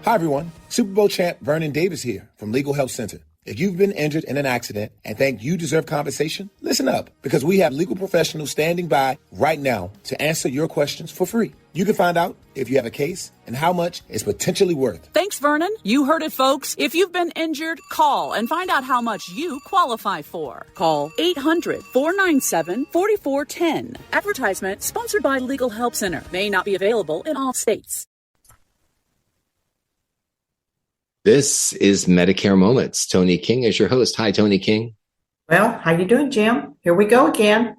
Hi, everyone. Super Bowl champ Vernon Davis here from Legal Help Center. If you've been injured in an accident and think you deserve compensation, listen up, because we have legal professionals standing by right now to answer your questions for free. You can find out if you have a case and how much it's potentially worth. Thanks, Vernon. You heard it, folks. If you've been injured, call and find out how much you qualify for. Call 800-497-4410. Advertisement sponsored by Legal Help Center. May not be available in all states. This is Medicare Moments. Toni King is your host. Hi, Toni King. Well, how you doing, Jim? Here we go again.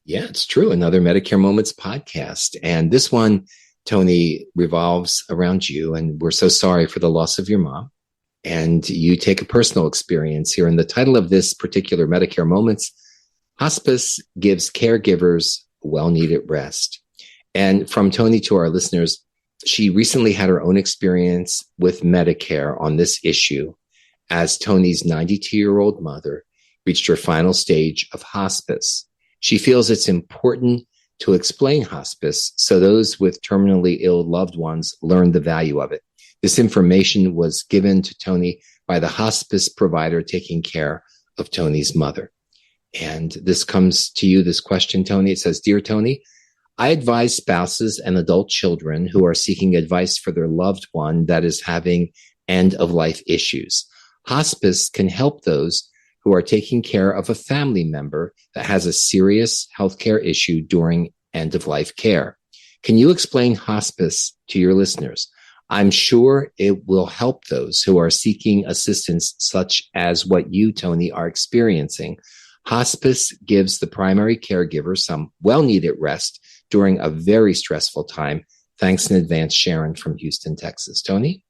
Yeah, it's true. Another Medicare Moments podcast. And this one, Toni, revolves around you. And we're so sorry for the loss of your mom. And you take a personal experience here. And the title of this particular Medicare Moments, Hospice Gives Caregivers Well-Needed Rest. And from Toni to our listeners, she recently had her own experience with Medicare on this issue as Toni's 92-year-old mother reached her final stage of hospice. She feels it's important to explain hospice so those with terminally ill loved ones learn the value of it. This information was given to Toni by the hospice provider taking care of Toni's mother. And this comes to you, this question, Toni. It says, "Dear Toni, I advise spouses and adult children who are seeking advice for their loved one that is having end-of-life issues. Hospice can help those who are taking care of a family member that has a serious healthcare issue during end-of-life care. Can you explain hospice to your listeners? I'm sure it will help those who are seeking assistance such as what you, Toni, are experiencing. Hospice gives the primary caregiver some well-needed rest during a very stressful time. Thanks in advance, Sharon from Houston, Texas." Toni,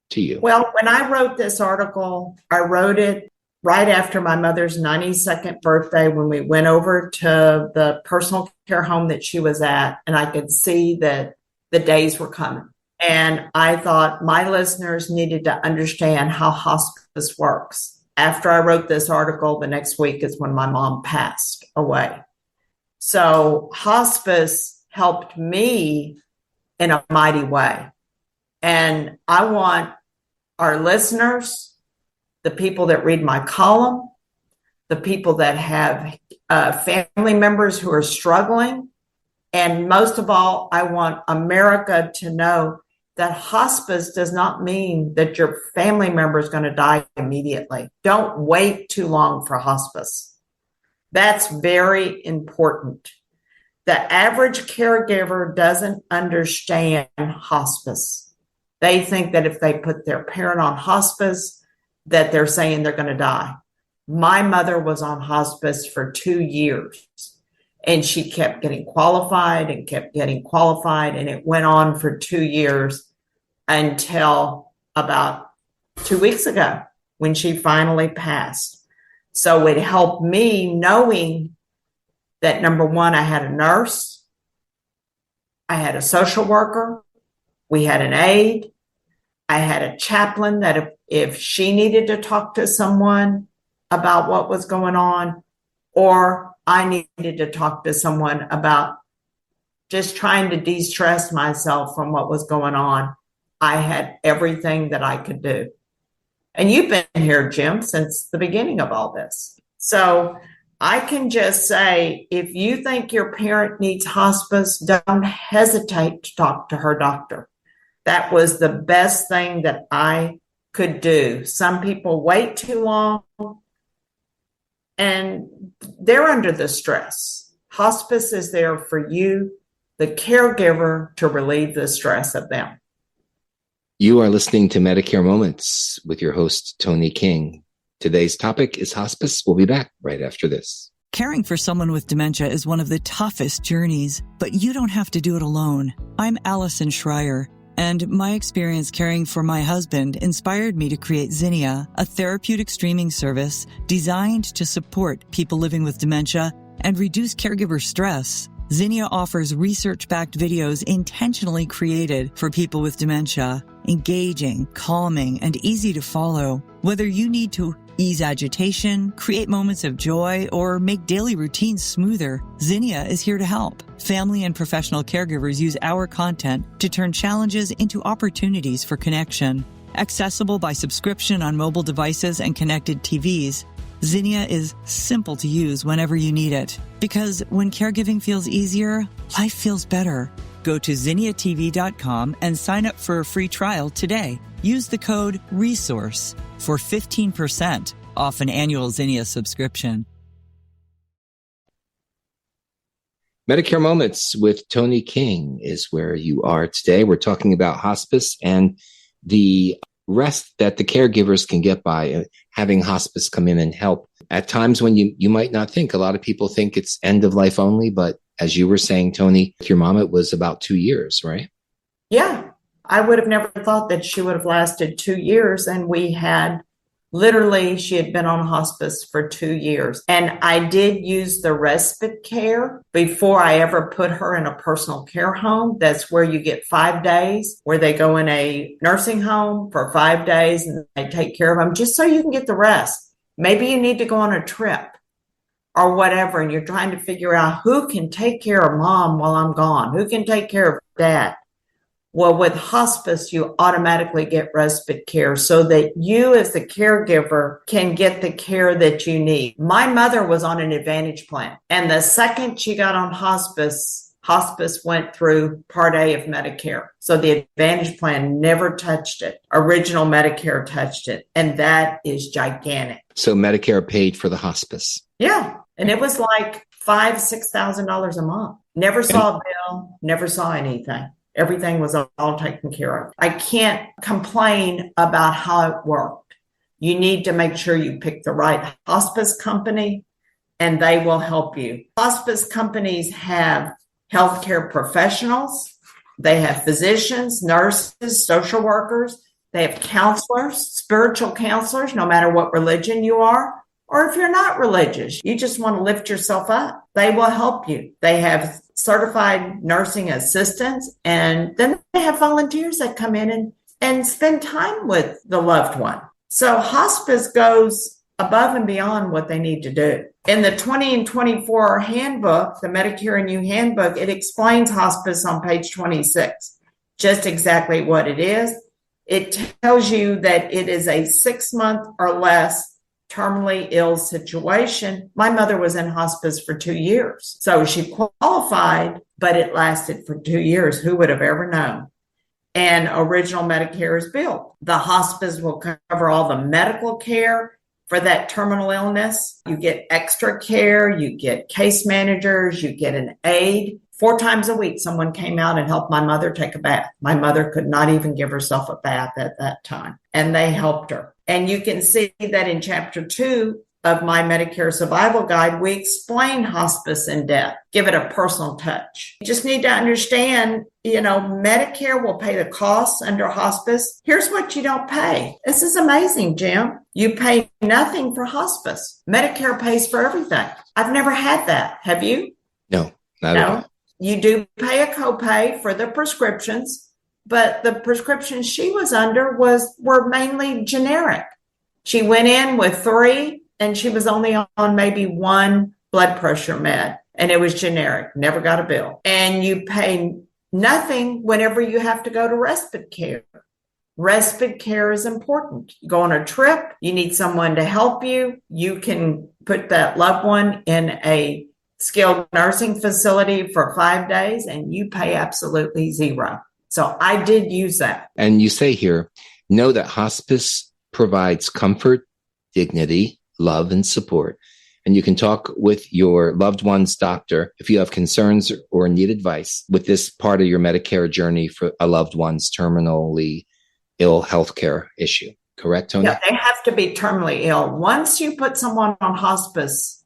to you. Well, when I wrote this article, I wrote it right after my mother's 92nd birthday when we went over to the personal care home that she was at, and I could see that the days were coming. And I thought my listeners needed to understand how hospice works. After I wrote this article, the next week is when my mom passed away. So hospice helped me in a mighty way. And I want our listeners, the people that read my column, the people that have family members who are struggling, and most of all, I want America to know that hospice does not mean that your family member is going to die immediately. Don't wait too long for hospice. That's very important. The average caregiver doesn't understand hospice. They think that if they put their parent on hospice, that they're saying they're going to die. My mother was on hospice for 2 years, and she kept getting qualified and kept getting qualified, and it went on for 2 years until about 2 weeks ago when she finally passed. So it helped me knowing that, number one, I had a nurse, I had a social worker, we had an aide, I had a chaplain that if she needed to talk to someone about what was going on, or I needed to talk to someone about just trying to de-stress myself from what was going on, I had everything that I could do. And you've been here, Jim, since the beginning of all this. So I can just say, if you think your parent needs hospice, don't hesitate to talk to her doctor. That was the best thing that I could do. Some people wait too long and they're under the stress. Hospice is there for you, the caregiver, to relieve the stress of them. You are listening to Medicare Moments with your host, Toni King. Today's topic is hospice. We'll be back right after this. Caring for someone with dementia is one of the toughest journeys, but you don't have to do it alone. I'm Allison Schreier, and my experience caring for my husband inspired me to create Zinnia, a therapeutic streaming service designed to support people living with dementia and reduce caregiver stress. Zinnia offers research-backed videos intentionally created for people with dementia, engaging, calming, and easy to follow. Whether you need to Ease agitation, create moments of joy, or make daily routines smoother, Zinnia is here to help. Family and professional caregivers use our content to turn challenges into opportunities for connection. Accessible by subscription on mobile devices and connected TVs, Zinnia is simple to use whenever you need it. Because when caregiving feels easier, life feels better. Go to zinniatv.com and sign up for a free trial today. Use the code RESOURCE for 15% off an annual Zinnia subscription. Medicare Moments with Toni King is where you are today. We're talking about hospice and the rest that the caregivers can get by having hospice come in and help at times when you might not think. A lot of people think it's end of life only, but as you were saying, Toni, with your mom, it was about 2 years, right? Yeah, I would have never thought that she would have lasted 2 years. And she had been on hospice for 2 years. And I did use the respite care before I ever put her in a personal care home. That's where you get 5 days, where they go in a nursing home for 5 days and they take care of them just so you can get the rest. Maybe you need to go on a trip or whatever, and you're trying to figure out who can take care of mom while I'm gone, who can take care of dad. Well, with hospice, you automatically get respite care so that you as the caregiver can get the care that you need. My mother was on an Advantage plan, and the second she got on hospice went through Part A of Medicare. So the Advantage plan never touched it. Original Medicare touched it, and that is gigantic. So Medicare paid for the hospice. Yeah, and it was like $5,000-$6,000 a month. Never saw a bill, never saw anything. Everything was all taken care of. I can't complain about how it worked. You need to make sure you pick the right hospice company, and they will help you. Hospice companies have healthcare professionals. They have physicians, nurses, social workers. They have counselors, spiritual counselors, no matter what religion you are. Or if you're not religious, you just want to lift yourself up, they will help you. They have certified nursing assistants, and then they have volunteers that come in and spend time with the loved one. So hospice goes above and beyond what they need to do. In the 20 and 24 handbook, the Medicare and You handbook, it explains hospice on page 26, just exactly what it is. It tells you that it is a 6-month or less terminally ill situation. My mother was in hospice for 2 years. So she qualified, but it lasted for 2 years. Who would have ever known? And original Medicare is built. The hospice will cover all the medical care for that terminal illness. You get extra care, you get case managers, you get an aide. 4 times a week, someone came out and helped my mother take a bath. My mother could not even give herself a bath at that time, and they helped her. And you can see that in chapter 2 of my Medicare Survival Guide, we explain hospice in depth, give it a personal touch. You just need to understand, Medicare will pay the costs under hospice. Here's what you don't pay. This is amazing, Jim. You pay nothing for hospice. Medicare pays for everything. I've never had that. Have you? No, not at all. You do pay a copay for the prescriptions, but the prescriptions she was under were mainly generic. She went in with 3, and she was only on maybe 1 blood pressure med, and it was generic, never got a bill. And you pay nothing whenever you have to go to respite care. Respite care is important. You go on a trip, you need someone to help you. You can put that loved one in a skilled nursing facility for 5 days, and you pay absolutely zero. So I did use that. And you say here, know that hospice provides comfort, dignity, love, and support. And you can talk with your loved one's doctor if you have concerns or need advice with this part of your Medicare journey for a loved one's terminally ill healthcare issue. Correct, Toni? Yeah, they have to be terminally ill. Once you put someone on hospice,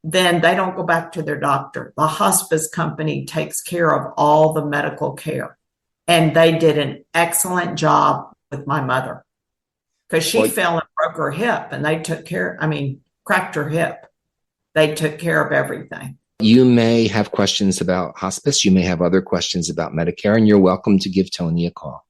then they don't go back to their doctor. The hospice company takes care of all the medical care. And they did an excellent job with my mother because she fell and broke her hip, and they cracked her hip. They took care of everything. You may have questions about hospice. You may have other questions about Medicare, and you're welcome to give Toni a call.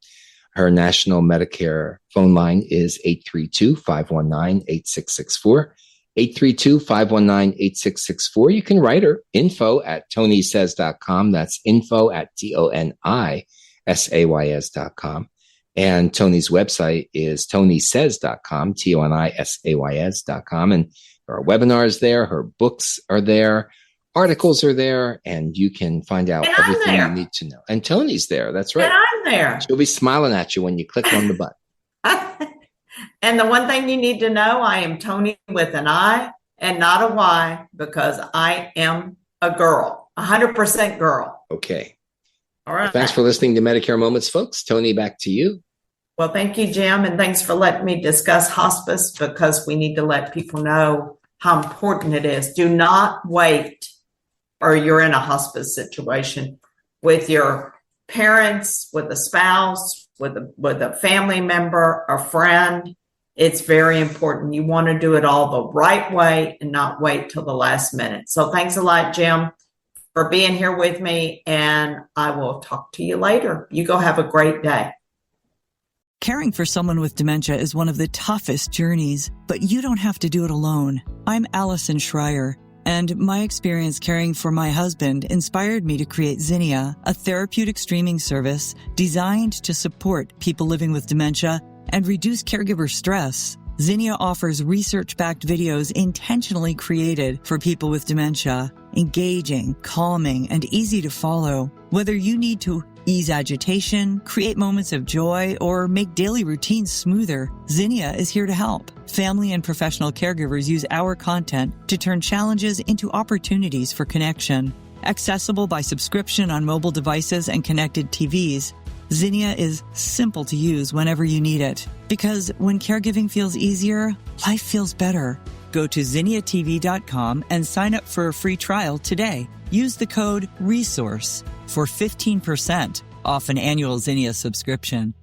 Her national Medicare phone line is 832-519-8664. 832-519-8664. You can write her info@tonisays.com. That's info@tonisays.com. And Toni's website is tonisays.com, tonisays.com. And her webinars there, her books are there, articles are there, and you can find out everything you need to know. And Toni's there. That's right. And I'm there. She'll be smiling at you when you click on the button. And the one thing you need to know, I am Toni with an I and not a Y, because I am a girl, 100% girl. Okay. All right. Well, thanks for listening to Medicare Moments, folks. Toni, back to you. Well, thank you, Jim. And thanks for letting me discuss hospice, because we need to let people know how important it is. Do not wait, or you're in a hospice situation with your parents, with a spouse, with a family member, a friend. It's very important. You want to do it all the right way and not wait till the last minute. So thanks a lot, Jim, for being here with me, and I will talk to you later. You go have a great day. Caring for someone with dementia is one of the toughest journeys, but you don't have to do it alone. I'm Allison Schreier, and my experience caring for my husband inspired me to create Zinnia, a therapeutic streaming service designed to support people living with dementia and reduce caregiver stress. Zinnia offers research-backed videos intentionally created for people with dementia, engaging, calming, and easy to follow. Whether you need to ease agitation, create moments of joy, or make daily routines smoother, Zinnia is here to help. Family and professional caregivers use our content to turn challenges into opportunities for connection. Accessible by subscription on mobile devices and connected TVs, Zinnia is simple to use whenever you need it. Because when caregiving feels easier, life feels better. Go to zinniatv.com and sign up for a free trial today. Use the code RESOURCE for 15% off an annual Zinnia subscription.